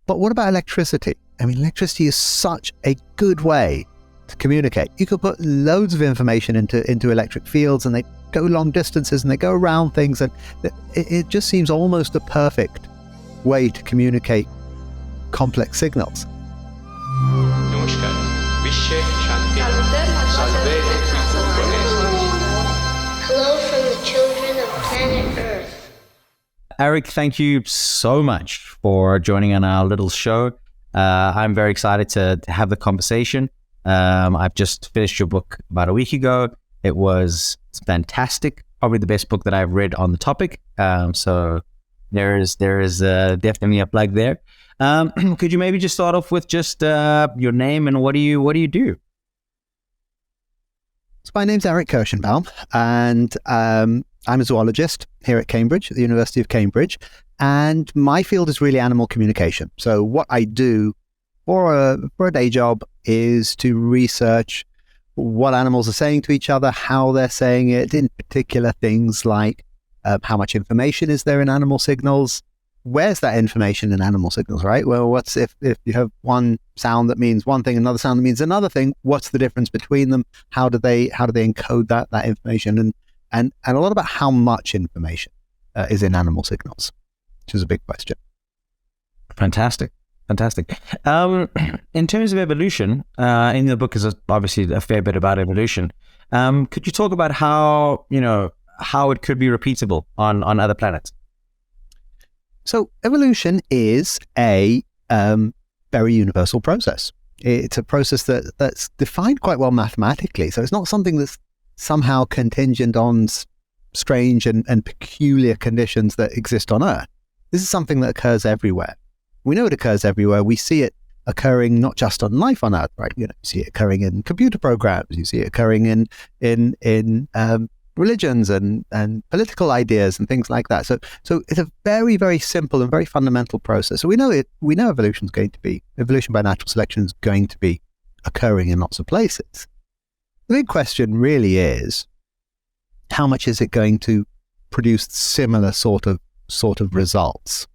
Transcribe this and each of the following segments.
But what about electricity? I mean, electricity is such a good way to communicate. You could put loads of information into electric fields, and they go long distances and they go around things, and it just seems almost a perfect way to communicate complex signals. Hello from the children of planet Earth. Arik, thank you so much for joining on our little show. I'm very excited to have the conversation. I've just finished your book about a week ago. It was fantastic, probably the best book that I've read on the topic. So there is definitely a plug there. Could you maybe just start off with just your name and what do you do? So my name's Arik Kirshenbaum, and I'm a zoologist here at Cambridge, at the University of Cambridge, and my field is really animal communication. So what I do for a day job is to research what animals are saying to each other, how they're saying it, in particular things like how much information is there in animal signals. Where's that information in animal signals, right? Well, what's if you have one sound that means one thing, another sound that means another thing, what's the difference between them? How do they encode that information? And a lot about how much information is in animal signals, which is a big question. Fantastic. In terms of evolution, in the book is obviously a fair bit about evolution. Could you talk about how it could be repeatable on other planets? So evolution is a very universal process. It's a process that's defined quite well mathematically. So it's not something that's somehow contingent on strange and peculiar conditions that exist on Earth. This is something that occurs everywhere. We know it occurs everywhere. We see it occurring not just on life on Earth, right? You see it occurring in computer programs. You see it occurring in religions and political ideas and things like that. So it's a very, very simple and very fundamental process. So we know evolution by natural selection is going to be occurring in lots of places. The big question really is, how much is it going to produce similar sort of results?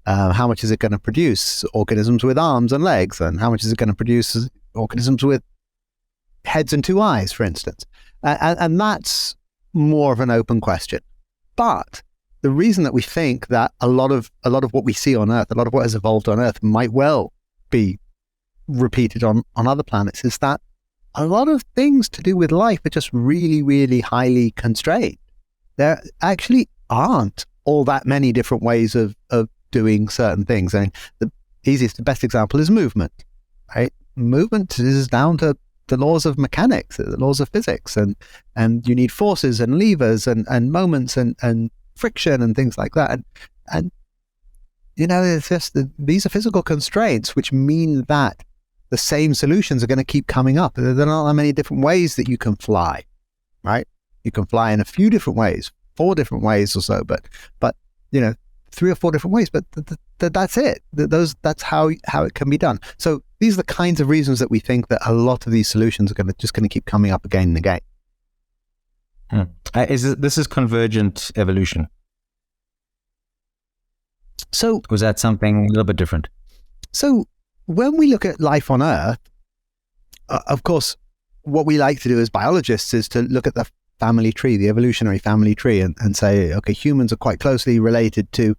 How much is it going to produce organisms with arms and legs? And how much is it going to produce organisms with heads and two eyes, for instance? And that's more of an open question. But the reason that we think that a lot of what we see on Earth, a lot of what has evolved on Earth might well be repeated on other planets is that a lot of things to do with life are just really, really highly constrained. There actually aren't all that many different ways of doing certain things. I mean, the best example is movement, right? Movement is down to the laws of mechanics, the laws of physics, and you need forces and levers and moments and friction and things like that. And it's just these are physical constraints, which mean that the same solutions are going to keep coming up. There are not that many different ways that you can fly, right? You can fly in a few different ways, 4 different ways or so, but 3 or 4 different ways, but that's it. That's how it can be done. So these are the kinds of reasons that we think that a lot of these solutions are going to keep coming up again and again. This is convergent evolution. So was that something a little bit different? So when we look at life on Earth, of course, what we like to do as biologists is to look at the family tree, the evolutionary family tree, and say, okay, humans are quite closely related to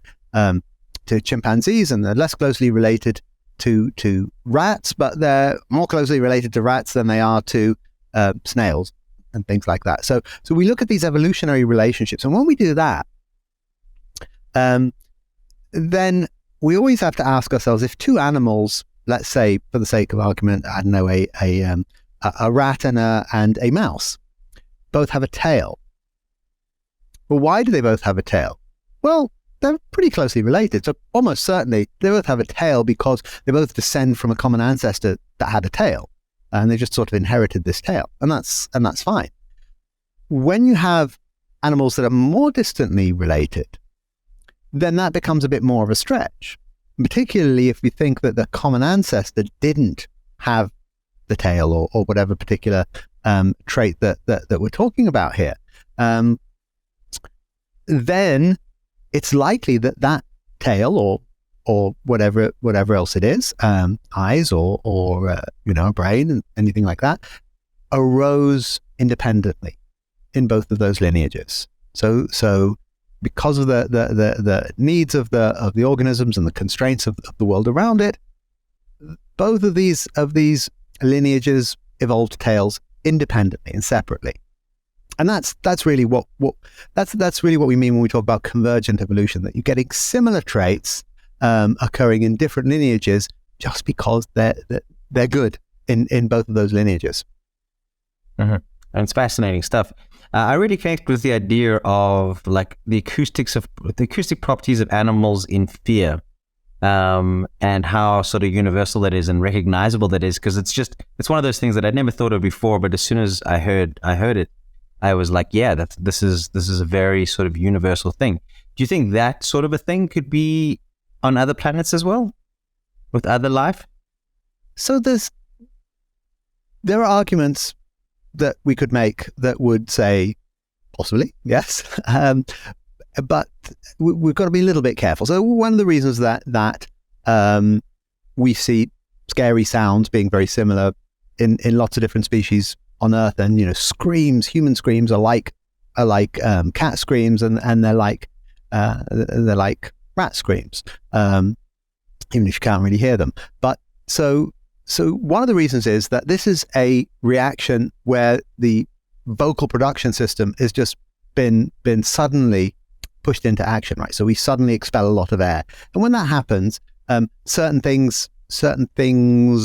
chimpanzees, and they're less closely related to rats, but they're more closely related to rats than they are to snails and things like that. So we look at these evolutionary relationships, and when we do that, then we always have to ask ourselves, if 2 animals, let's say for the sake of argument, I don't know, a rat and a mouse, both have a tail. Well, why do they both have a tail? Well, they're pretty closely related. So almost certainly they both have a tail because they both descend from a common ancestor that had a tail, and they just sort of inherited this tail, and that's fine. When you have animals that are more distantly related, then that becomes a bit more of a stretch, particularly if we think that the common ancestor didn't have the tail or whatever particular trait that we're talking about here. Then it's likely that tail or or whatever else it is, eyes or a brain and anything like that, arose independently in both of those lineages. So because of the needs of the organisms and the constraints of the world around it, both of these lineages evolved tails independently and separately. And that's really what we mean when we talk about convergent evolution, that you're getting similar traits occurring in different lineages just because they're good in both of those lineages. Mm-hmm. And it's fascinating stuff. I really connect with the idea of like the acoustic properties of animals in fear, and how sort of universal that is and recognizable that is, because it's one of those things that I'd never thought of before, but as soon as I heard it, I was like, yeah, this is a very sort of universal thing. Do you think that sort of a thing could be on other planets as well, with other life? So there are arguments that we could make that would say possibly yes, but we've got to be a little bit careful. So one of the reasons that we see scary sounds being very similar in lots of different species on Earth, and human screams are like cat screams, and they're like rat screams, even if you can't really hear them. But so one of the reasons is that this is a reaction where the vocal production system has just been suddenly pushed into action, right? So we suddenly expel a lot of air, and when that happens, certain things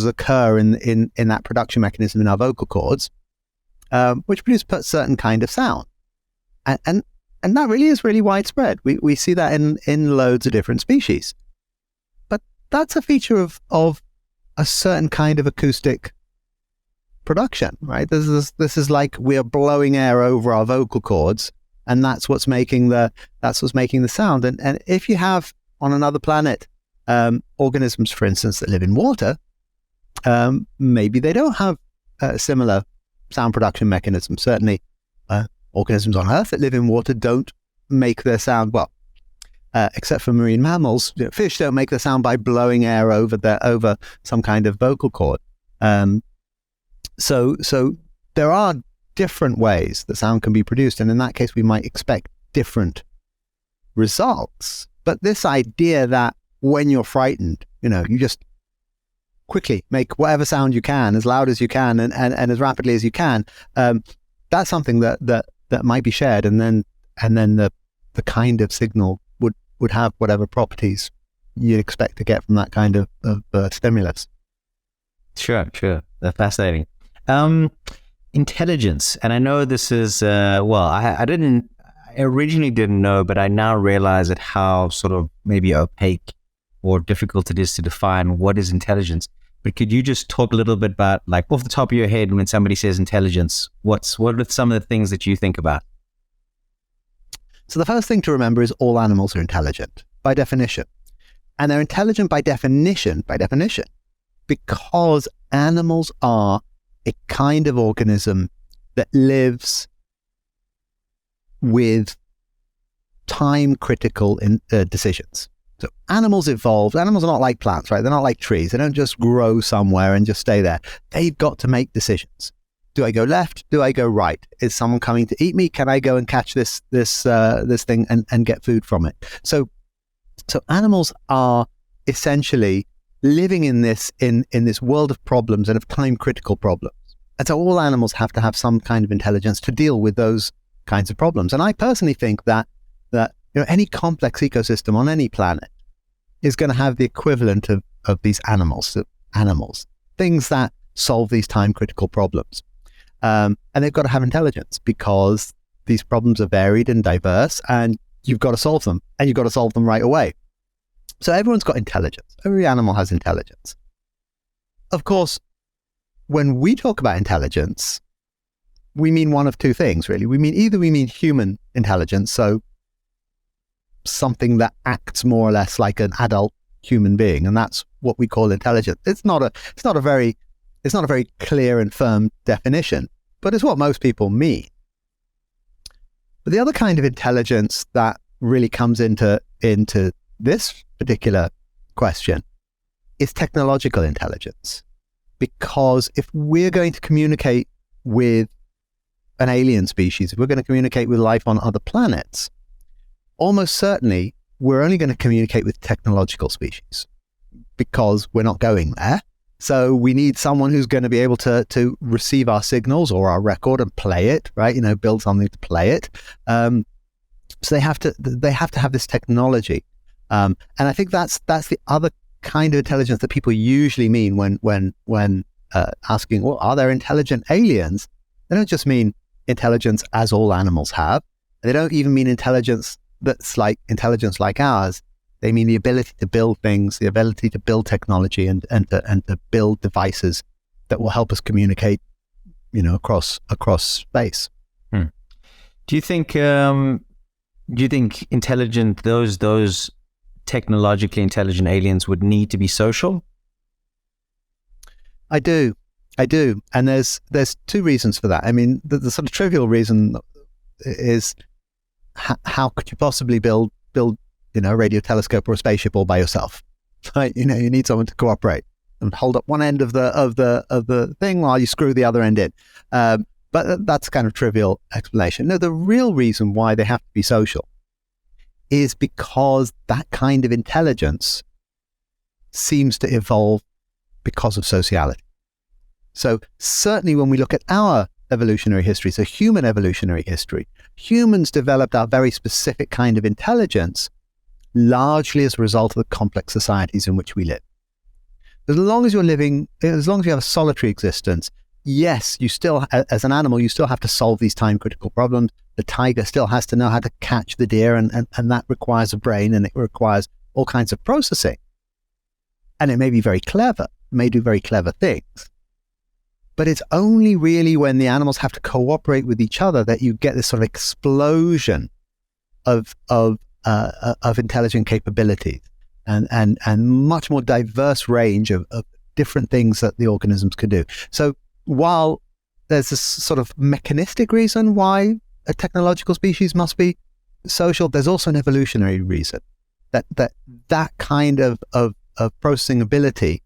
occur in that production mechanism in our vocal cords, which produce a certain kind of sound, and that really is really widespread. We see that in loads of different species, but that's a feature of a certain kind of acoustic production, right? This is like we are blowing air over our vocal cords, and that's what's making the sound. And if you have on another planet organisms, for instance, that live in water, maybe they don't have similar sound production mechanisms. Certainly, organisms on Earth that live in water don't make their sound, well, except for marine mammals. Fish don't make their sound by blowing air over some kind of vocal cord. So there are different ways that sound can be produced, and in that case we might expect different results. But this idea that when you're frightened, you just quickly make whatever sound you can, as loud as you can, and as rapidly as you can, that's something that might be shared, and then the kind of signal would have whatever properties you'd expect to get from that kind of stimulus. Sure. That's fascinating. Intelligence, and I know this is I originally didn't know, but I now realize how sort of maybe opaque or difficult it is to define what is intelligence. But could you just talk a little bit about, like, off the top of your head, when somebody says intelligence, what are some of the things that you think about? So the first thing to remember is all animals are intelligent by definition, and they're intelligent by definition, because animals are a kind of organism that lives with time-critical decisions. So animals evolved. Animals are not like plants, right? They're not like trees. They don't just grow somewhere and just stay there. They've got to make decisions. Do I go left? Do I go right? Is someone coming to eat me? Can I go and catch this thing and get food from it? So animals are essentially living in this world of problems and of time-critical problems. And so all animals have to have some kind of intelligence to deal with those kinds of problems. And I personally think that any complex ecosystem on any planet is going to have the equivalent of these animals, things that solve these time-critical problems. And they've got to have intelligence, because these problems are varied and diverse, and you've got to solve them, and you've got to solve them right away. So everyone's got intelligence. Every animal has intelligence. Of course, when we talk about intelligence, we mean one of two things, really. We mean human intelligence, so something that acts more or less like an adult human being, and that's what we call intelligence. It's not a very clear and firm definition, but it's what most people mean. But the other kind of intelligence that really comes into this particular question is technological intelligence. Because if we're going to communicate with an alien species, if we're going to communicate with life on other planets, almost certainly we're only going to communicate with technological species because we're not going there. So we need someone who's going to be able to receive our signals or our record and play it, right? Build something to play it. So they have to have this technology. And I think that's the other kind of intelligence that people usually mean when asking, well, are there intelligent aliens? They don't just mean intelligence as all animals have. They don't even mean intelligence that's like intelligence like ours. They mean the ability to build things, the ability to build technology and to build devices that will help us communicate, across space. Do you think intelligent those technologically intelligent aliens would need to be social? I do. And there's two reasons for that. I mean, the sort of trivial reason is how could you possibly build a radio telescope or a spaceship all by yourself? Right? You need someone to cooperate and hold up one end of the thing while you screw the other end in. But that's kind of trivial explanation. No, the real reason why they have to be social is because that kind of intelligence seems to evolve because of sociality. So certainly when we look at our evolutionary history, so human evolutionary history, humans developed our very specific kind of intelligence largely as a result of the complex societies in which we live. As long as you have a solitary existence, yes, you still, as an animal, you still have to solve these time-critical problems. The tiger still has to know how to catch the deer, and that requires a brain, and it requires all kinds of processing. And it may be very clever, may do very clever things. But it's only really when the animals have to cooperate with each other that you get this sort of explosion of intelligent capabilities and much more diverse range of different things that the organisms can do. So while there's this sort of mechanistic reason why a technological species must be social, there's also an evolutionary reason that kind of processing ability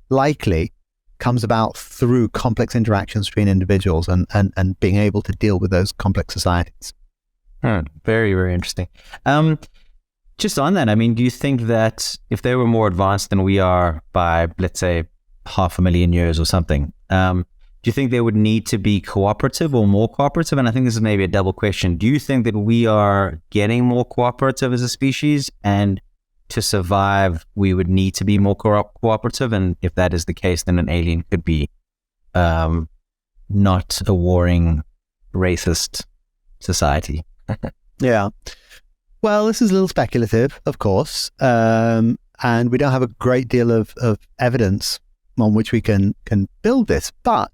likely comes about through complex interactions between individuals and being able to deal with those complex societies. Very, very interesting. Just on that, I mean, do you think that if they were more advanced than we are by, let's say, 500,000 years or something, do you think they would need to be cooperative or more cooperative? And I think this is maybe a double question. Do you think that we are getting more cooperative as a species, and to survive, we would need to be more cooperative? And if that is the case, then an alien could be not a warring, racist society. Yeah. Well, this is a little speculative, of course, and we don't have a great deal of evidence on which we can build this, but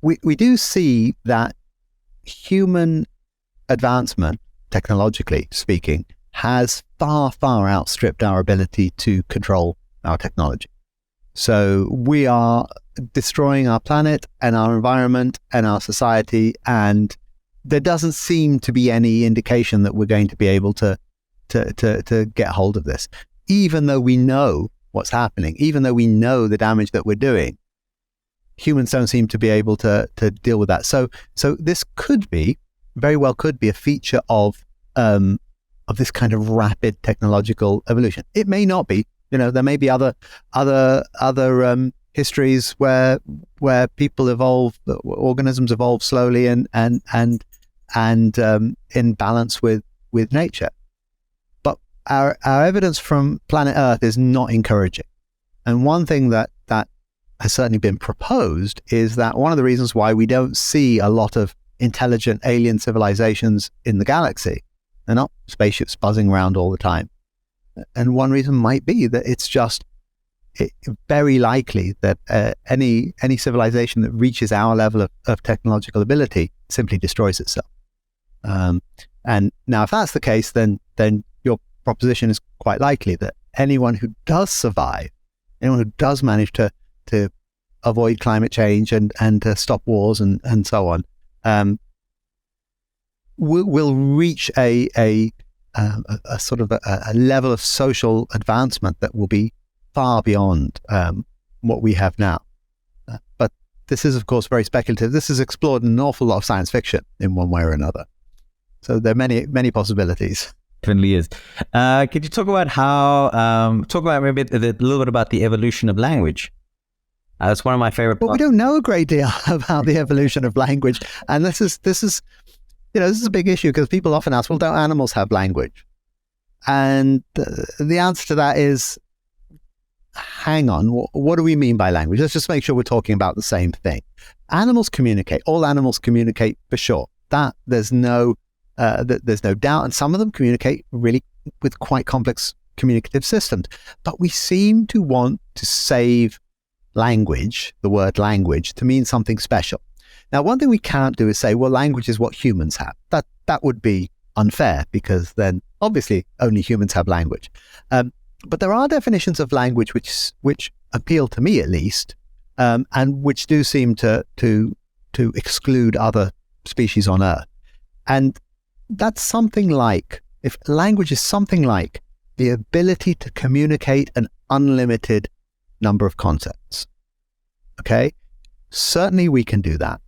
we do see that human advancement, technologically speaking, has far, far outstripped our ability to control our technology. So we are destroying our planet and our environment and our society, and there doesn't seem to be any indication that we're going to be able to get hold of this. Even though we know what's happening, even though we know the damage that we're doing, humans don't seem to be able to deal with that. So this very well could be a feature of this kind of rapid technological evolution. It may not be. There may be other histories where people evolve, organisms evolve slowly and in balance with nature. But our evidence from planet Earth is not encouraging. And one thing that has certainly been proposed is that one of the reasons why we don't see a lot of intelligent alien civilizations in the galaxy, they're not spaceships buzzing around all the time. And one reason might be that it's just very likely that any civilization that reaches our level of technological ability simply destroys itself. And now, if that's the case, then your proposition is quite likely that anyone who does survive, anyone who does manage to avoid climate change and to stop wars and so on, will reach a a sort of a level of social advancement that will be far beyond what we have now. But this is, of course, very speculative. This is explored in an awful lot of science fiction in one way or another. So there are many possibilities. Definitely is. Could you talk about maybe a little bit about the evolution of language? That's one of my favorite parts. Well, we don't know a great deal about the evolution of language, and this is a big issue because people often ask, well, don't animals have language? And the answer to that is, hang on, what do we mean by language? Let's just make sure we're talking about the same thing. Animals communicate. All animals communicate for sure. That there's no doubt, and some of them communicate really with quite complex communicative systems. But we seem to want to save language, the word language, to mean something special. Now, one thing we can't do is say, well, language is what humans have. That would be unfair, because then obviously only humans have language. But there are definitions of language which appeal to me, at least, and which do seem to exclude other species on Earth. And that's something like, if language is something like the ability to communicate an unlimited number of concepts. Okay? Certainly we can do that.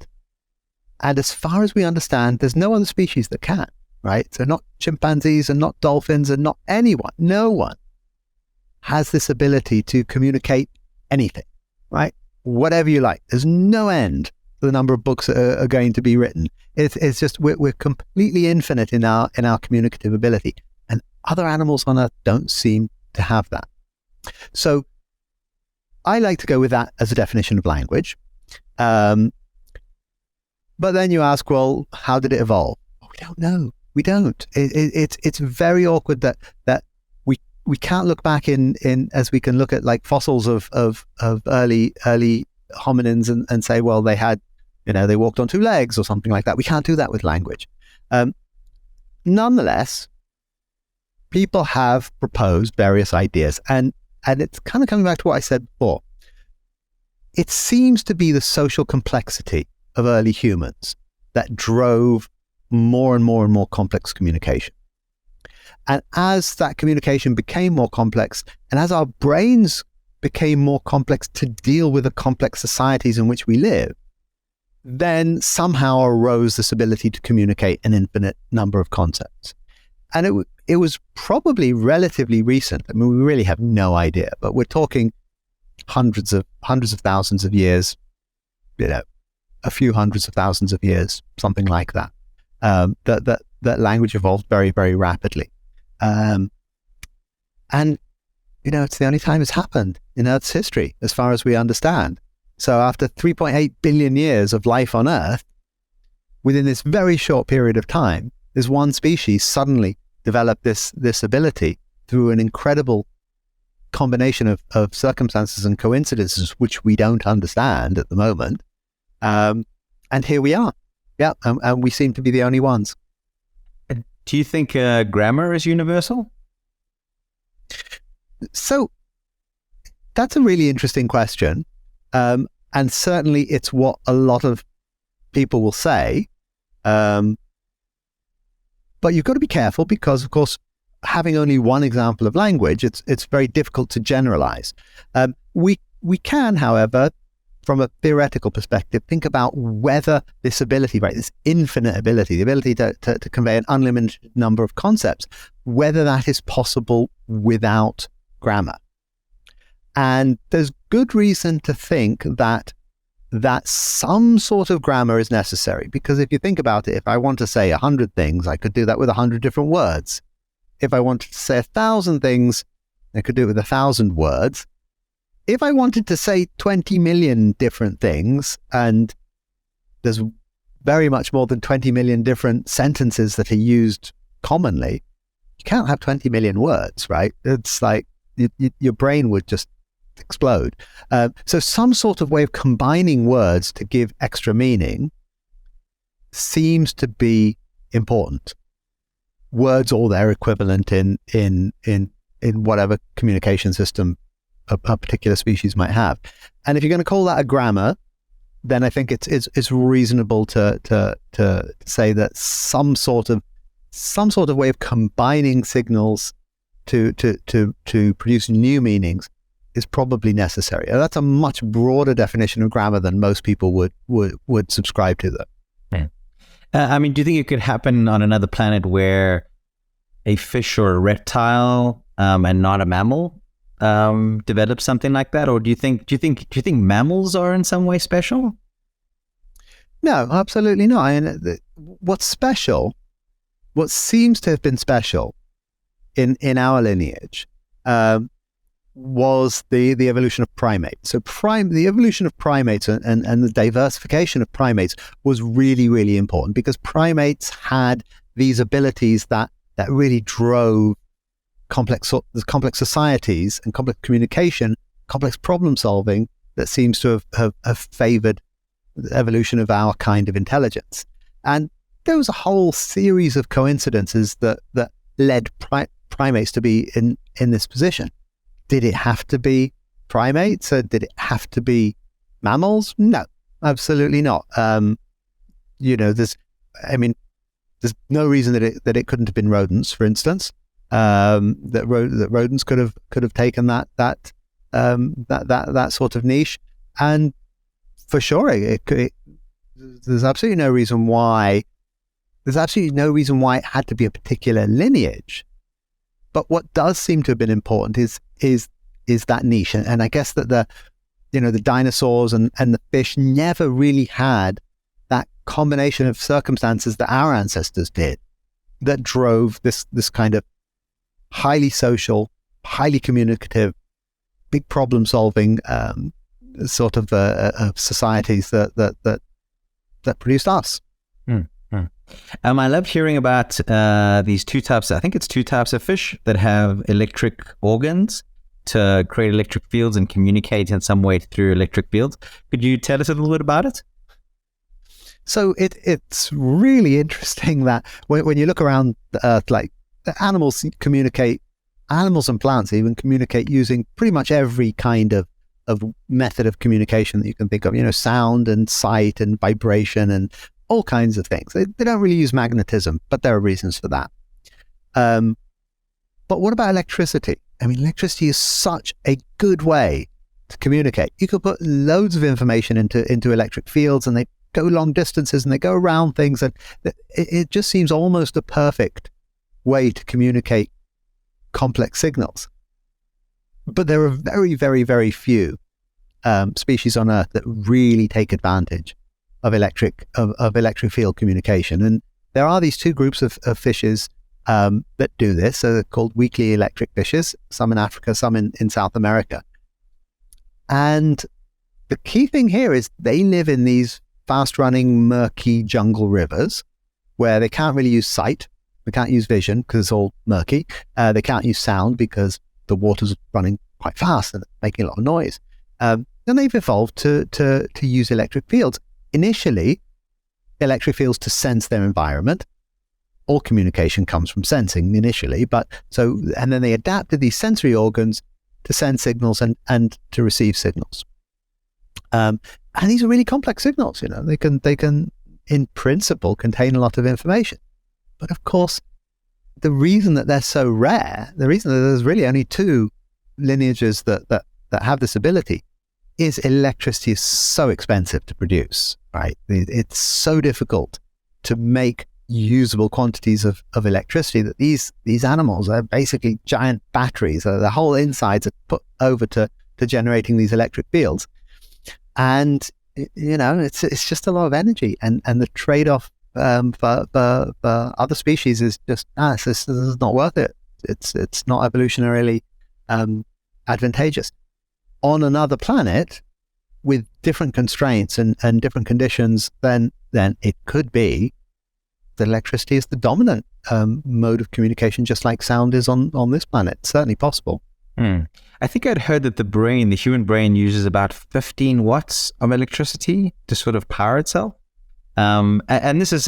And as far as we understand, there's no other species that can, right? So not chimpanzees and not dolphins and not anyone, no one has this ability to communicate anything, right? Whatever you like. There's no end to the number of books that are going to be written. It's just, we're completely infinite in our communicative ability. And other animals on Earth don't seem to have that. So I like to go with that as a definition of language. But then you ask, well, how did it evolve? Well, we don't know. We don't. It's very awkward that we can't look back in as we can look at like fossils of early hominins and say, well, they had, they walked on two legs or something like that. We can't do that with language. Nonetheless, people have proposed various ideas, and it's kind of coming back to what I said before. It seems to be the social complexity of early humans that drove more and more and more complex communication. And as that communication became more complex, and as our brains became more complex to deal with the complex societies in which we live, then somehow arose this ability to communicate an infinite number of concepts. And it was probably relatively recent. I mean, we really have no idea, but we're talking hundreds of thousands of years, a few hundreds of thousands of years, something like that. That language evolved very, very rapidly. And it's the only time it's happened in Earth's history, as far as we understand. So after 3.8 billion years of life on Earth, within this very short period of time, this one species suddenly developed this ability through an incredible combination of circumstances and coincidences, which we don't understand at the moment. And here we are. Yeah, and we seem to be the only ones. Do you think grammar is universal? So that's a really interesting question. And certainly it's what a lot of people will say. But you've got to be careful because, of course, having only one example of language, it's very difficult to generalize. We can, however, from a theoretical perspective, think about whether this ability, right, this infinite ability, the ability to convey an unlimited number of concepts, whether that is possible without grammar. And there's good reason to think that some sort of grammar is necessary, because if you think about it, if I want to say 100 things, I could do that with 100 different words. If I wanted to say 1,000 things, I could do it with 1,000 words. If I wanted to say 20 million different things, and there's very much more than 20 million different sentences that are used commonly, you can't have 20 million words, right? It's like your brain would just explode. So some sort of way of combining words to give extra meaning seems to be important. Words or their equivalent in whatever communication system a particular species might have. And if you're going to call that a grammar, then I think it's reasonable to say that some sort of some sort of way of combining signals to produce new meanings is probably necessary. And that's a much broader definition of grammar than most people would subscribe to, though. Yeah. I mean, do you think it could happen on another planet where a fish or a reptile and not a mammal develops something like that? Or do you think mammals are in some way special? No, absolutely not. And what's special, what seems to have been special in our lineage, was the evolution of primates. So the evolution of primates and the diversification of primates was really, really important, because primates had these abilities that really drove complex societies and complex communication, complex problem solving, that seems to have favored the evolution of our kind of intelligence. And there was a whole series of coincidences that led primates to be in this position. Did it have to be primates? Or did it have to be mammals? No, absolutely not. There's no reason that it couldn't have been rodents, for instance. That rodents could have taken that sort of niche, and for sure, there's absolutely no reason why. There's absolutely no reason why it had to be a particular lineage. But what does seem to have been important is that niche, and I guess that the dinosaurs and the fish never really had that combination of circumstances that our ancestors did, that drove this kind of highly social, highly communicative, big problem solving sort of societies that produced us. I love hearing about these two types. I think it's two types of fish that have electric organs to create electric fields and communicate in some way through electric fields. Could you tell us a little bit about it? So it's really interesting that when you look around the Earth, like animals and plants even communicate using pretty much every kind of method of communication that you can think of. Sound and sight and vibration and all kinds of things. They don't really use magnetism, but there are reasons for that. But what about electricity? I mean, electricity is such a good way to communicate. You could put loads of information into electric fields, and they go long distances and they go around things, and it just seems almost a perfect way to communicate complex signals. But there are very, very, very few species on Earth that really take advantage of electric field communication. And there are these two groups of fishes that do this. So they're called weakly electric fishes, some in Africa, some in South America. And the key thing here is they live in these fast-running, murky jungle rivers where they can't really use sight. They can't use vision because it's all murky. They can't use sound because the water's running quite fast and making a lot of noise. Then they've evolved to use electric fields. Initially, electric fields to sense their environment. All communication comes from sensing initially, and then they adapted these sensory organs to send signals and to receive signals. And these are really complex signals. They can in principle contain a lot of information. But of course, the reason that they're so rare, the reason that there's really only two lineages that have this ability, is electricity is so expensive to produce, right? It's so difficult to make usable quantities of electricity that these animals are basically giant batteries. The whole insides are put over to generating these electric fields. And, it's just a lot of energy. And the trade-off for other species is just, this is not worth it. It's not evolutionarily advantageous. On another planet with different constraints and different conditions, then it could be that electricity is the dominant mode of communication, just like sound is on this planet. It's certainly possible. I think I'd heard that the human brain uses about 15 watts of electricity to sort of power itself. And this is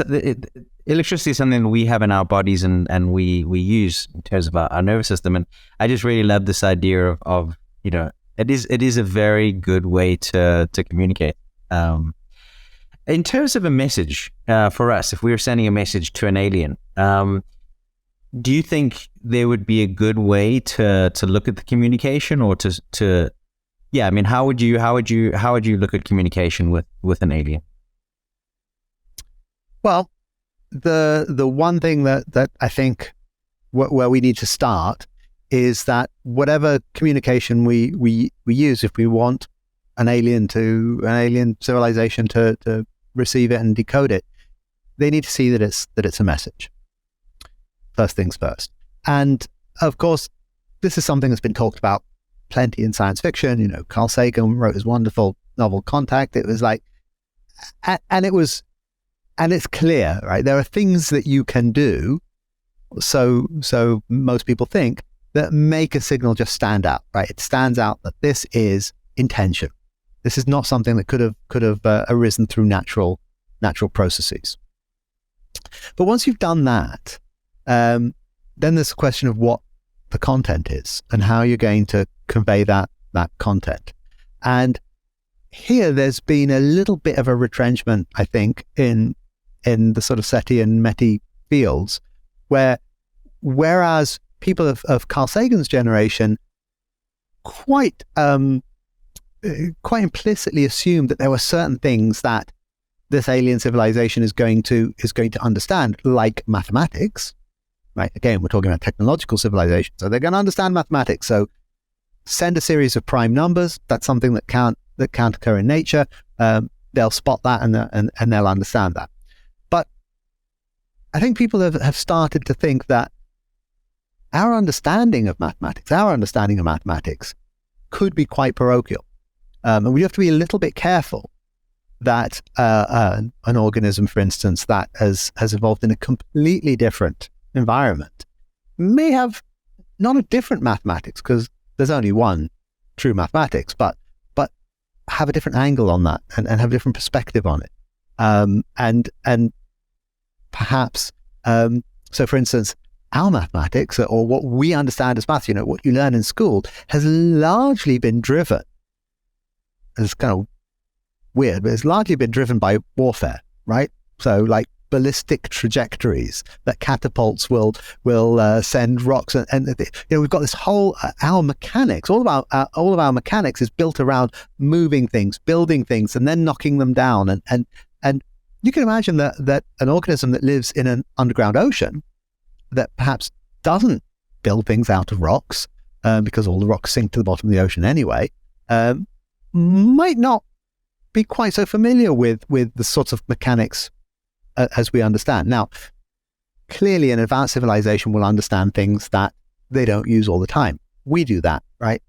electricity is something we have in our bodies and we use in terms of our nervous system. And I just really love this idea of it is a very good way to communicate. In terms of a message for us, if we were sending a message to an alien, do you think there would be a good way to look at the communication, or to yeah, I mean, how would you look at communication with an alien? Well, the one thing that I think where we need to start is that whatever communication we use, if we want an alien civilization to receive it and decode it, they need to see that it's a message. First things first. And of course, this is something that's been talked about plenty in science fiction. You know, Carl Sagan wrote his wonderful novel Contact. It was like, and it's clear, right? There are things that you can do, so most people think, that make a signal just stand out, right? It stands out that this is intention. This is not something that could have arisen through natural processes. But once you've done that, then there's a question of what the content is and how you're going to convey that content. And here there's been a little bit of a retrenchment, I think, in the sort of SETI and METI fields, whereas people of Carl Sagan's generation quite implicitly assumed that there were certain things that this alien civilization is going to understand, like mathematics, right? Again, we're talking about technological civilization, so they're going to understand mathematics. So send a series of prime numbers. That's something that can't occur in nature. They'll spot that and they'll understand that. But I think people have started to think that our understanding of mathematics could be quite parochial. And we have to be a little bit careful that an organism, for instance, that has evolved in a completely different environment may have not a different mathematics, because there's only one true mathematics, but have a different angle on that and have a different perspective on it. And perhaps, so for instance, our mathematics, or what we understand as maths, what you learn in school, has largely been driven, it's kind of weird, but it's largely been driven by warfare, right? So like ballistic trajectories that catapults will send rocks, and we've got this whole our mechanics. All of our mechanics is built around moving things, building things, and then knocking them down. And you can imagine that an organism that lives in an underground ocean that perhaps doesn't build things out of rocks, because all the rocks sink to the bottom of the ocean anyway, might not be quite so familiar with the sorts of mechanics as we understand. Now, clearly an advanced civilization will understand things that they don't use all the time. We do that, right?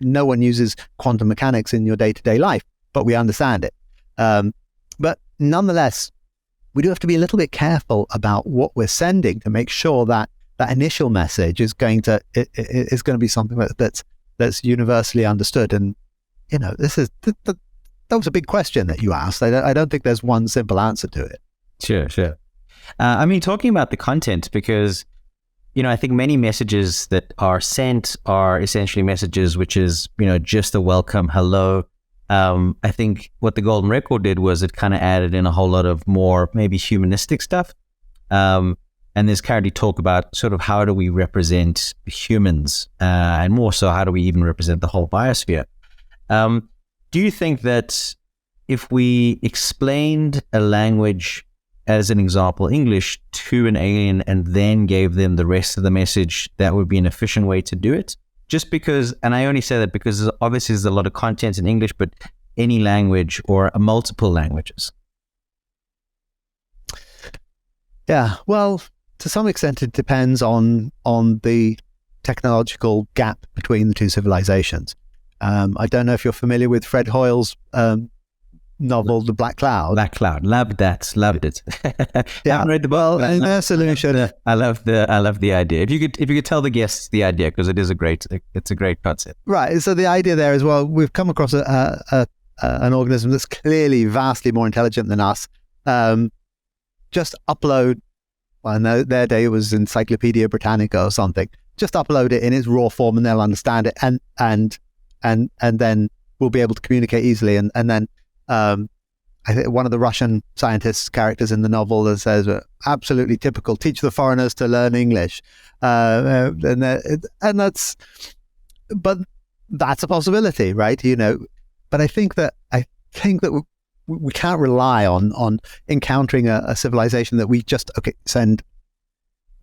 No one uses quantum mechanics in your day-to-day life, but we understand it. But nonetheless, we do have to be a little bit careful about what we're sending to make sure that that initial message is going to be something that's universally understood. And that was a big question that you asked. I don't think there's one simple answer to it. Sure. I mean, talking about the content, because I think many messages that are sent are essentially messages which is just a welcome hello. I think what the Golden Record did was it kind of added in a whole lot of more maybe humanistic stuff. And there's currently talk about sort of how do we represent humans, and more so, how do we even represent the whole biosphere? Do you think that if we explained a language, as an example, English, to an alien and then gave them the rest of the message, that would be an efficient way to do it? Just because, and I only say that because obviously there's a lot of content in English, but any language or multiple languages. Yeah, well, to some extent it depends on the technological gap between the two civilizations. I don't know if you're familiar with Fred Hoyle's novel, The Black Cloud. Black Cloud, loved it. Yeah, I haven't read the book. Well, and their solution. I love the idea. If you could tell the guests the idea, because it's a great concept. Right. So the idea there is, well, we've come across an organism that's clearly vastly more intelligent than us. Just upload. Well, I know their day was Encyclopedia Britannica or something. Just upload it in its raw form, and they'll understand it, and then we'll be able to communicate easily, and then I think one of the Russian scientists' characters in the novel that says, absolutely typical, teach the foreigners to learn English. And that's a possibility, right? But I think that we can't rely on encountering a civilization that we just, send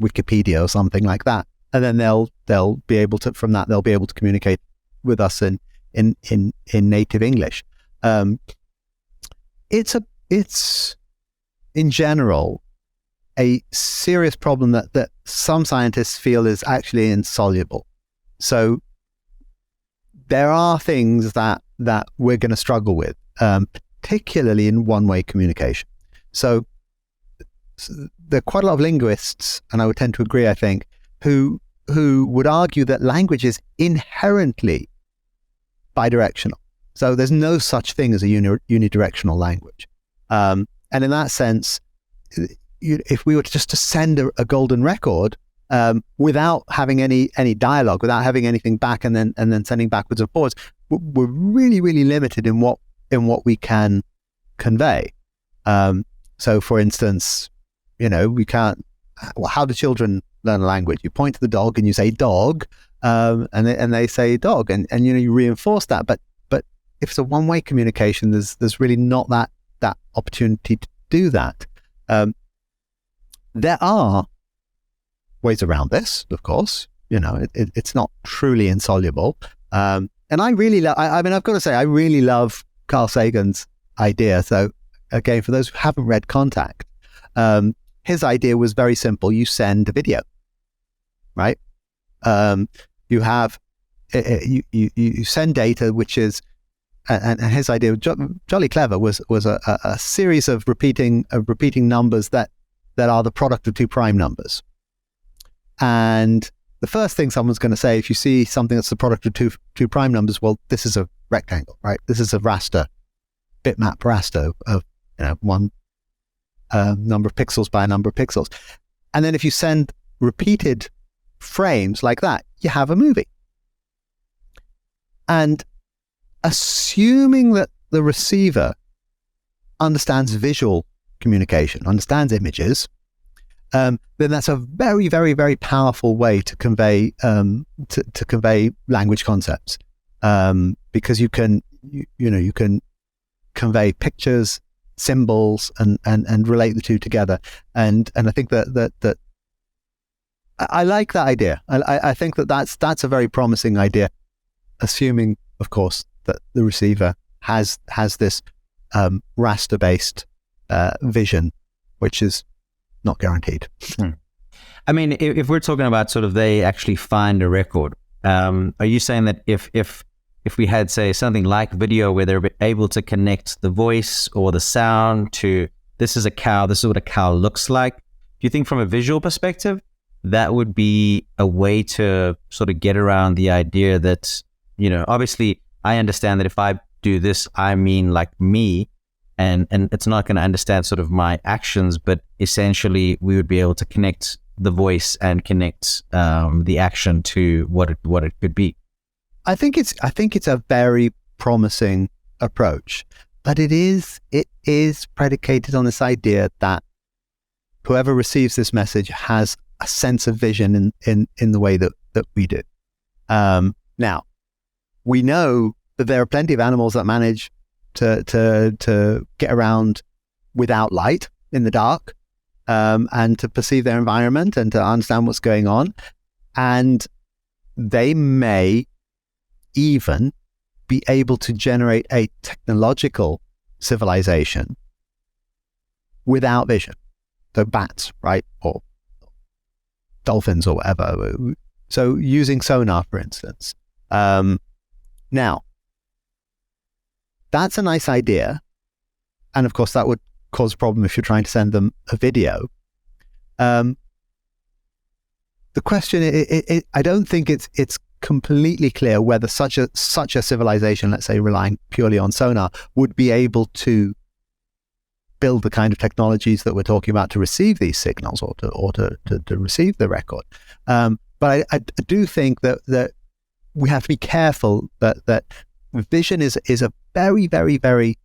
Wikipedia or something like that. And then they'll be able to, from that, they'll be able to communicate with us in native English. It's in general a serious problem that some scientists feel is actually insoluble. So there are things that we're going to struggle with, particularly in one-way communication. So there are quite a lot of linguists, and I would tend to agree, I think, who would argue that language is inherently bidirectional. So there's no such thing as a unidirectional language. And in that sense, if we were just to send a golden record without having any dialogue, without having anything back, and then sending backwards and forwards, we're really, really limited in what we can convey. So, for instance, we can't. Well, how do children learn a language? You point to the dog and you say dog, and they say dog, and you reinforce that. But if it's a one-way communication, there's really not that opportunity to do that. There are ways around this, of course. It's not truly insoluble. And I really I've got to say, I really love Carl Sagan's idea. So again, for those who haven't read Contact, his idea was very simple. You send a video, right? You have you send data, which is, and his idea, jolly clever, was a series of repeating numbers that are the product of two prime numbers. And the first thing someone's going to say, if you see something that's the product of two prime numbers, well, this is a rectangle, right? This is a raster, bitmap raster of one number of pixels by a number of pixels. And then if you send repeated frames like that, you have a movie. And assuming that the receiver understands visual communication, understands images, then that's a very, very, very powerful way to convey to convey language concepts, because you can convey pictures, symbols, and relate the two together. And I think that I like that idea. I think that's a very promising idea, assuming, of course, that the receiver has this raster-based vision, which is not guaranteed. I mean, if we're talking about sort of they actually find a record, are you saying that if we had, say, something like video where they're able to connect the voice or the sound to, this is a cow, this is what a cow looks like, do you think from a visual perspective that would be a way to sort of get around the idea that, obviously I understand that if I do this, I mean like me, and it's not going to understand sort of my actions, but essentially we would be able to connect the voice and connect the action to what it could be. I think it's a very promising approach, but it is predicated on this idea that whoever receives this message has a sense of vision in the way that we do. Now, we know that there are plenty of animals that manage to get around without light in the dark, and to perceive their environment and to understand what's going on. And they may even be able to generate a technological civilization without vision. So bats, right? Or dolphins or whatever. So using sonar, for instance. Now, that's a nice idea. And of course, that would cause a problem if you're trying to send them a video. The question, I don't think it's completely clear whether such a civilization, let's say relying purely on sonar, would be able to build the kind of technologies that we're talking about to receive these signals or to receive the record. But I do think that we have to be careful that vision is a very, very, very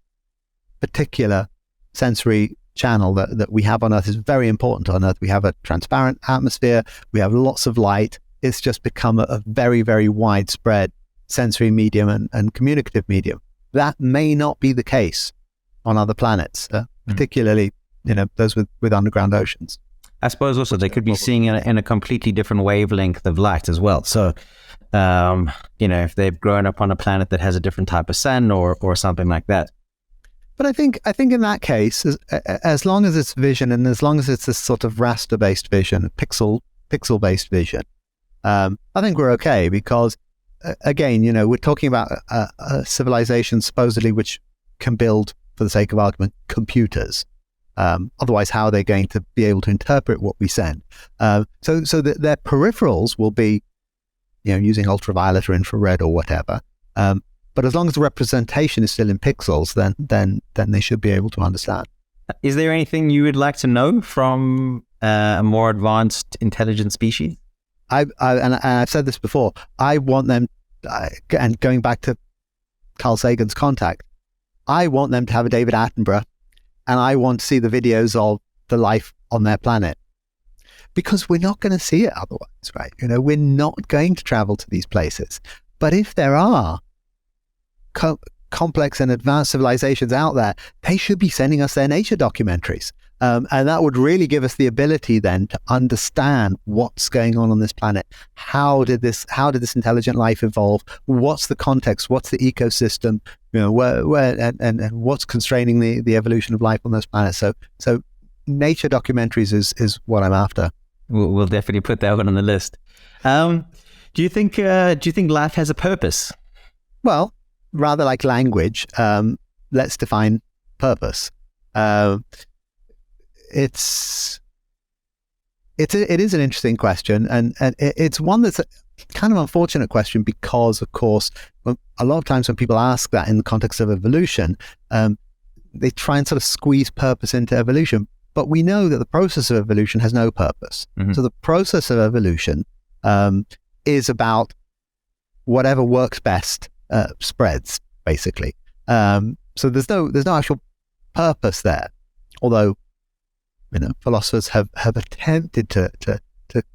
particular sensory channel that we have on Earth is very important on Earth. We have a transparent atmosphere. We have lots of light. It's just become a very, very widespread sensory medium and communicative medium. That may not be the case on other planets, particularly, those with underground oceans. I suppose also they could be seeing in a completely different wavelength of light as well. So, if they've grown up on a planet that has a different type of sun or something like that. But I think in that case, as long as it's vision and as long as it's this sort of raster-based vision, pixel-based vision, I think we're okay because, again, we're talking about a civilization supposedly which can build, for the sake of argument, computers. Otherwise, how are they going to be able to interpret what we send? So that their peripherals will be, using ultraviolet or infrared or whatever. But as long as the representation is still in pixels, then they should be able to understand. Is there anything you would like to know from a more advanced intelligent species? I've said this before. I want them, and going back to Carl Sagan's Contact, I want them to have a David Attenborough, and I want to see the videos of the life on their planet. Because we're not going to see it otherwise, right? We're not going to travel to these places. But if there are complex and advanced civilizations out there, they should be sending us their nature documentaries. And that would really give us the ability then to understand what's going on this planet. How did this intelligent life evolve? What's the context? What's the ecosystem? Where and what's constraining the evolution of life on those planets? So nature documentaries is what I'm after. We'll definitely put that one on the list. Do you think life has a purpose? Well, rather like language, let's define purpose. It is an interesting question, and it's one that's a kind of unfortunate question because, of course, a lot of times when people ask that in the context of evolution, they try and sort of squeeze purpose into evolution. But we know that the process of evolution has no purpose. Mm-hmm. So the process of evolution is about whatever works best spreads, basically. So there's no actual purpose there, although philosophers have attempted to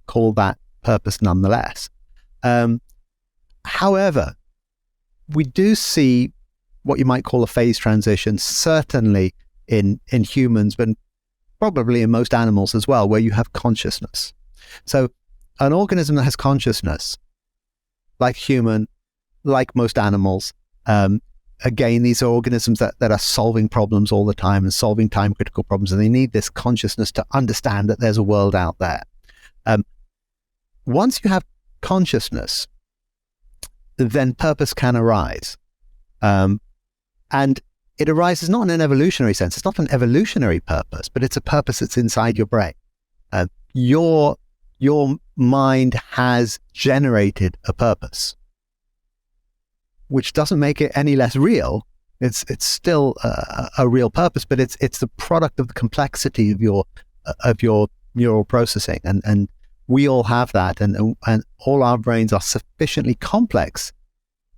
call that purpose nonetheless. However, we do see what you might call a phase transition, certainly in humans, but probably in most animals as well, where you have consciousness. So an organism that has consciousness, like human, like most animals, again, these are organisms that are solving problems all the time and solving time-critical problems, and they need this consciousness to understand that there's a world out there. Once you have consciousness, then purpose can arise. And it arises not in an evolutionary sense. It's not an evolutionary purpose, but it's a purpose that's inside your brain. Your mind has generated a purpose, which doesn't make it any less real. It's still a real purpose, but it's the product of the complexity of your neural processing, and we all have that, and all our brains are sufficiently complex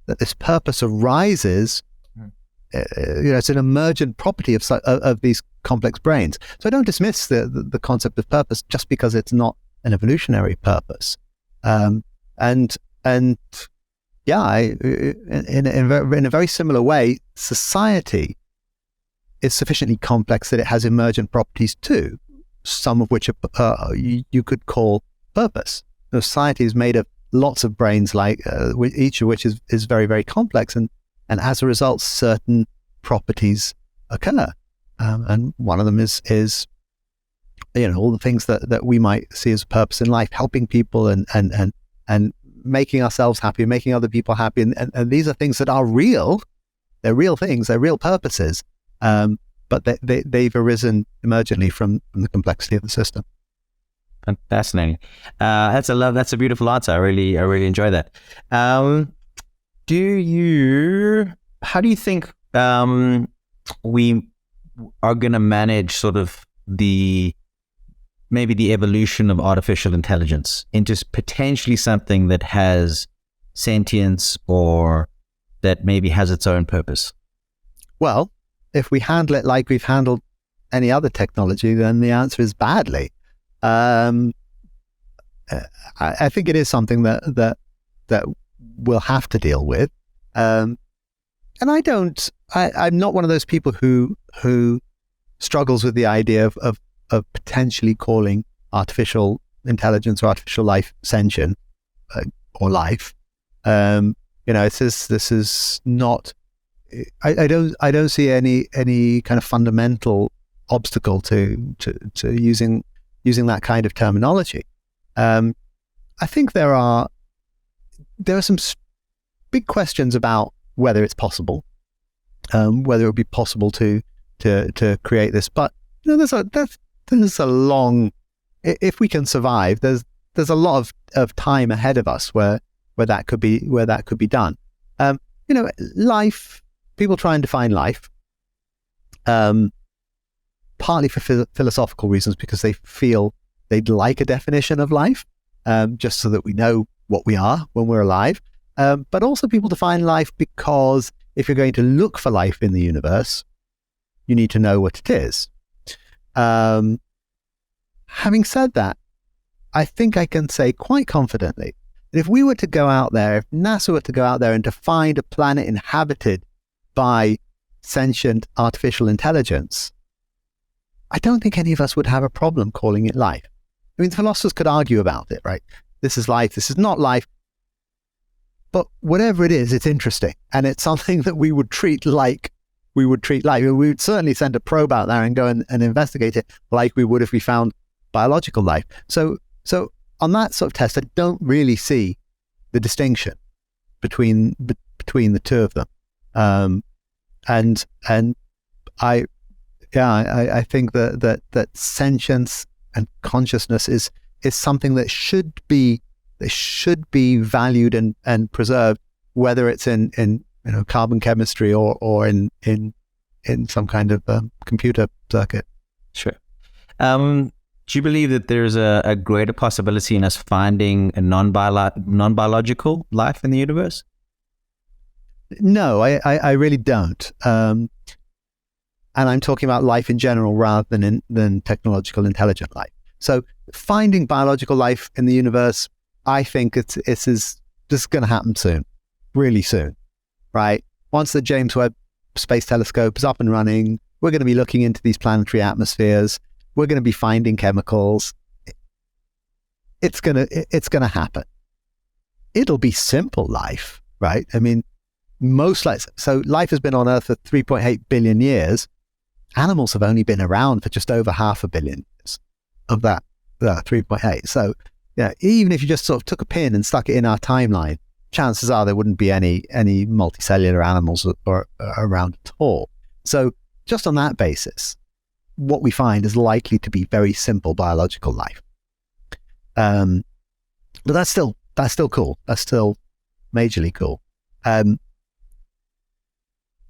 that this purpose arises. It's an emergent property of these complex brains. So I don't dismiss the concept of purpose just because it's not an evolutionary purpose. In a very similar way, society is sufficiently complex that it has emergent properties too, some of which you could call purpose. Society is made of lots of brains, each of which is very, very complex, and as a result, certain properties occur. And one of them is all the things that we might see as purpose in life, helping people and making ourselves happy, making other people happy. And these are things that are real. They're real things. They're real purposes. But they've arisen emergently from the complexity of the system. Fascinating. That's a beautiful answer. I really enjoy that. How do you think we are going to manage sort of maybe the evolution of artificial intelligence into potentially something that has sentience or that maybe has its own purpose? Well, if we handle it like we've handled any other technology, then the answer is badly. I think it is something that we'll have to deal with. And I'm not one of those people who struggles with the idea of potentially calling artificial intelligence or artificial life sentient or life. This is not. I don't see any kind of fundamental obstacle to using that kind of terminology. I think there are some big questions about whether it's possible, whether it would be possible to create this. But there's a long. If we can survive, there's a lot of time ahead of us where that could be done. Life. People try and define life, partly for philosophical reasons, because they feel they'd like a definition of life, just so that we know what we are when we're alive. But also people define life because if you're going to look for life in the universe, you need to know what it is. Having said that, I think I can say quite confidently that if we were to go out there, if NASA were to go out there and to find a planet inhabited by sentient artificial intelligence, I don't think any of us would have a problem calling it life. I mean, philosophers could argue about it, right? This is life, this is not life. But whatever it is, it's interesting. And it's something that we would treat like we would treat life. We would certainly send a probe out there and go and investigate it like we would if we found biological life. So on that sort of test, I don't really see the distinction between the two of them. And I think that sentience and consciousness is something that should be valued and preserved, whether it's in carbon chemistry or in some kind of computer circuit. Sure. Do you believe that there's a greater possibility in us finding a non-biological life in the universe? No, I really don't. And I'm talking about life in general rather than technological intelligent life. So finding biological life in the universe, I think this is going to happen soon, really soon, right? Once the James Webb Space Telescope is up and running, we're going to be looking into these planetary atmospheres. We're going to be finding chemicals. It's going to happen. It'll be simple life, right? I mean, so life has been on Earth for 3.8 billion years. Animals have only been around for just over 500 million years of that 3.8. So, even if you just sort of took a pin and stuck it in our timeline, chances are there wouldn't be any multicellular animals or around at all. So, just on that basis, what we find is likely to be very simple biological life. But that's still cool. That's still majorly cool.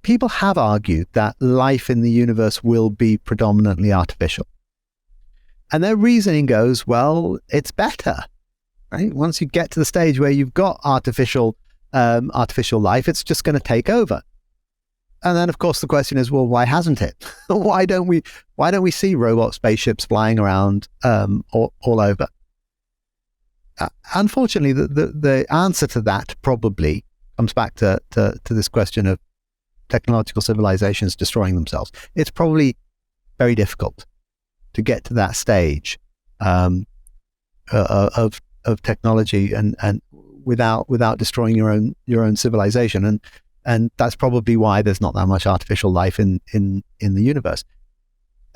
People have argued that life in the universe will be predominantly artificial. And their reasoning goes, well, it's better, right? Once you get to the stage where you've got artificial life, it's just going to take over. And then, of course, the question is, well, why hasn't it? Why don't we see robot spaceships flying around all over? Unfortunately, the answer to that probably comes back to this question of technological civilizations destroying themselves. It's probably very difficult to get to that stage of technology and without destroying your own civilization, and that's probably why there's not that much artificial life in the universe.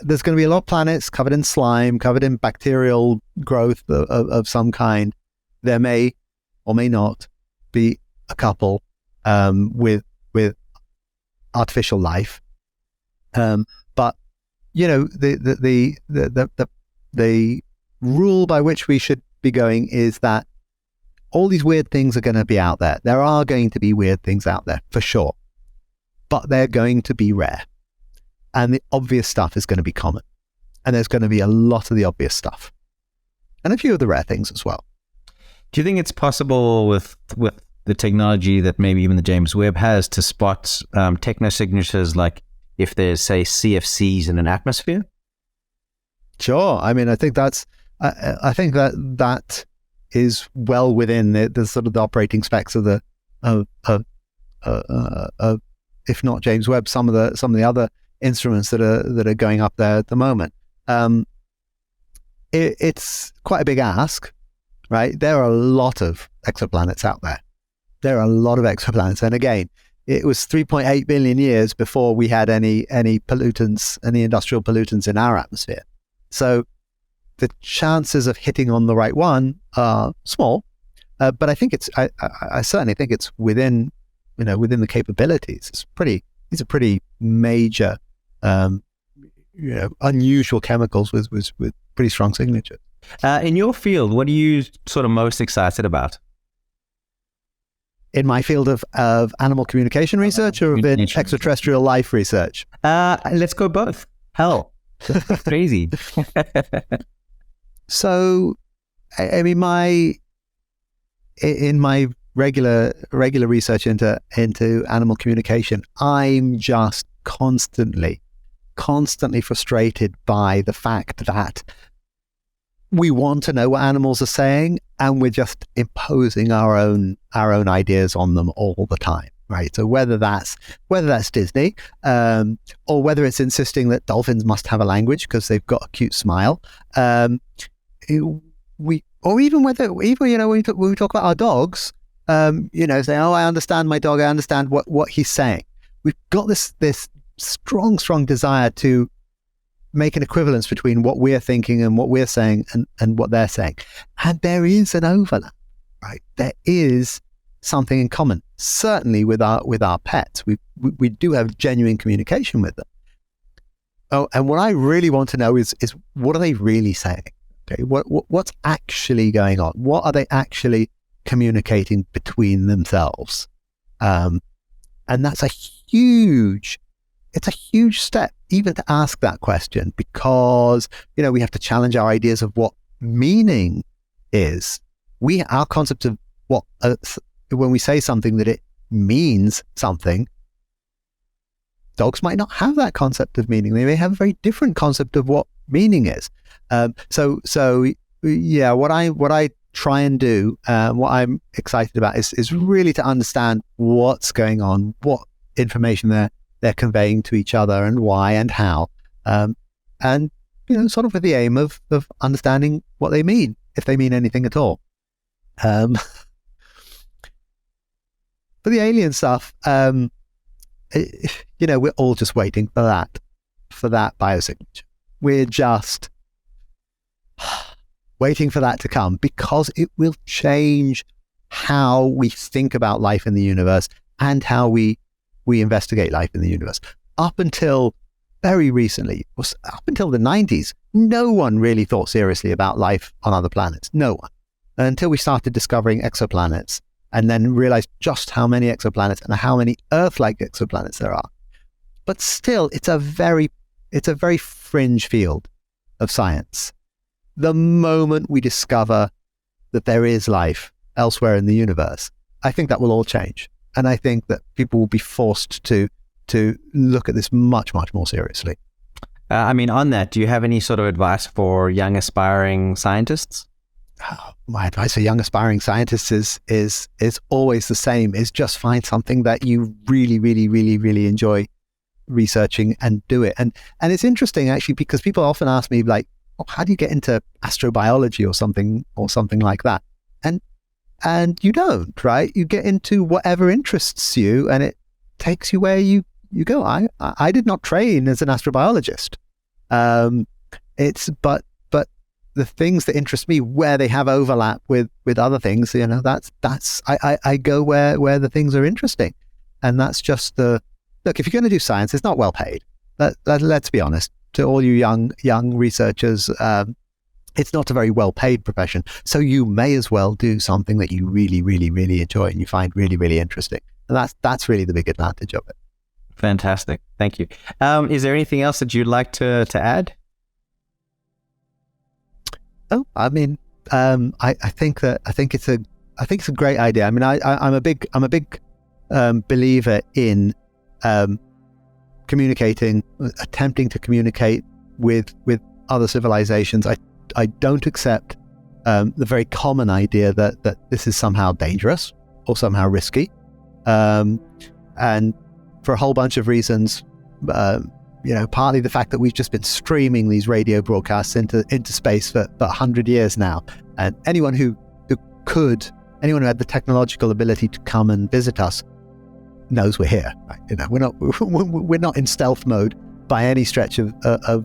There's going to be a lot of planets covered in slime, covered in bacterial growth of some kind. There may or may not be a couple with artificial life, but the rule by which we should be going is that all these weird things are going to be out there. There are going to be weird things out there for sure, but they're going to be rare, and the obvious stuff is going to be common, and there's going to be a lot of the obvious stuff and a few of the rare things as well. Do you think it's possible with the technology that maybe even the James Webb has to spot technosignatures like if there's, say, CFCs in an atmosphere? Sure. I mean, I think that is well within the sort of the operating specs of if not James Webb, some of the other instruments that are going up there at the moment. It's quite a big ask, right? There are a lot of exoplanets out there. And again, it was 3.8 billion years before we had any pollutants, any industrial pollutants in our atmosphere. So the chances of hitting on the right one are small, but I think I certainly think it's within the capabilities. These are pretty major, unusual chemicals with pretty strong signatures. In your field, what are you sort of most excited about? In my field of animal communication research or in extraterrestrial life research? Let's go both. Hell, that's crazy. So, I mean, in my regular research into animal communication, I'm just constantly frustrated by the fact that we want to know what animals are saying, and we're just imposing our own ideas on them all the time, right? So whether that's Disney, or whether it's insisting that dolphins must have a language because they've got a cute smile, when we talk about our dogs, say, oh, I understand my dog, I understand what he's saying. We've got this strong desire to make an equivalence between what we're thinking and what we're saying and what they're saying. And there is an overlap, right? There is something in common, certainly with our pets. We do have genuine communication with them. Oh, and what I really want to know is what are they really saying? Okay, what's actually going on? What are they actually communicating between themselves? And that's a huge step even to ask that question, because we have to challenge our ideas of what meaning is. Our concept of what when we say something that it means something, dogs might not have that concept of meaning. They may have a very different concept of what meaning is. So what I try and do, what I'm excited about is really to understand what's going on, what information they're conveying to each other, and why and how, and sort of with the aim of understanding what they mean, if they mean anything at all. For the alien stuff, we're all just waiting for that biosignature. We're just waiting for that to come, because it will change how we think about life in the universe and how we investigate life in the universe. Up until very recently, up until the 90s, no one really thought seriously about life on other planets. No one. Until we started discovering exoplanets, and then realized just how many exoplanets and how many Earth-like exoplanets there are. But still, it's a very fringe field of science. The moment we discover that there is life elsewhere in the universe, I think that will all change. And I think that people will be forced to look at this much, much more seriously. On that, do you have any sort of advice for young aspiring scientists? My advice for young aspiring scientists is always the same: is just find something that you really, really, really, really enjoy researching and do it. And it's interesting actually, because people often ask me like, oh, how do you get into astrobiology or something like that? And you don't, right? You get into whatever interests you, and it takes you where you go. I did not train as an astrobiologist. But the things that interest me, where they have overlap with other things, I go where the things are interesting. And that's just look, if you're going to do science, it's not well paid. Let's be honest. To all you young researchers, it's not a very well paid profession. So you may as well do something that you really, really, really enjoy and you find really, really interesting. And that's really the big advantage of it. Fantastic. Thank you. Is there anything else that you'd like to add? Oh, I think it's a great idea. I'm a big believer in attempting to communicate with other civilizations. I don't accept the very common idea that this is somehow dangerous or somehow risky, and for a whole bunch of reasons. Partly the fact that we've just been streaming these radio broadcasts into space for 100 years now, and anyone who had the technological ability to come and visit us knows we're here. Right? We're not in stealth mode by any stretch of the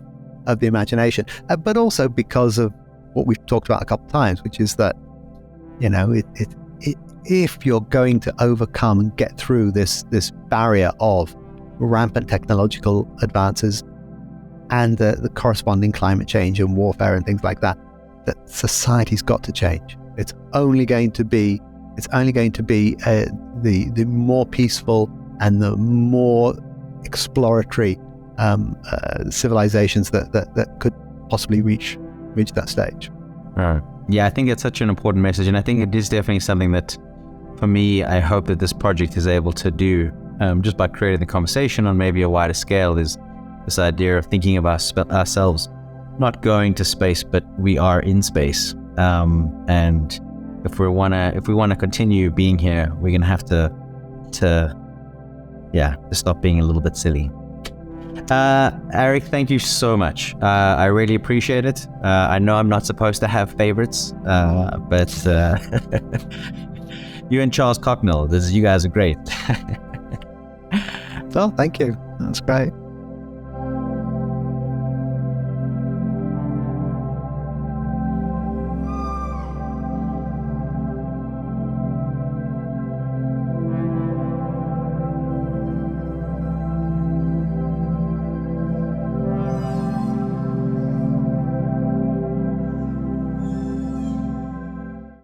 imagination, but also because of what we've talked about a couple of times, which is that if you're going to overcome and get through this barrier of rampant technological advances and the corresponding climate change and warfare and things like that society's got to change. It's only going to be the more peaceful and the more exploratory civilizations that could possibly reach that stage. Yeah, I think it's such an important message, and I think it is definitely something that, for me, I hope that this project is able to do, just by creating the conversation on maybe a wider scale, is this idea of thinking of ourselves not going to space, but we are in space. And if we want to continue being here, we're gonna have to stop being a little bit silly. Arik, thank you so much. I really appreciate it. I know I'm not supposed to have favorites, but you and Charles Cocknell, you guys are great. Well, thank you. That's great.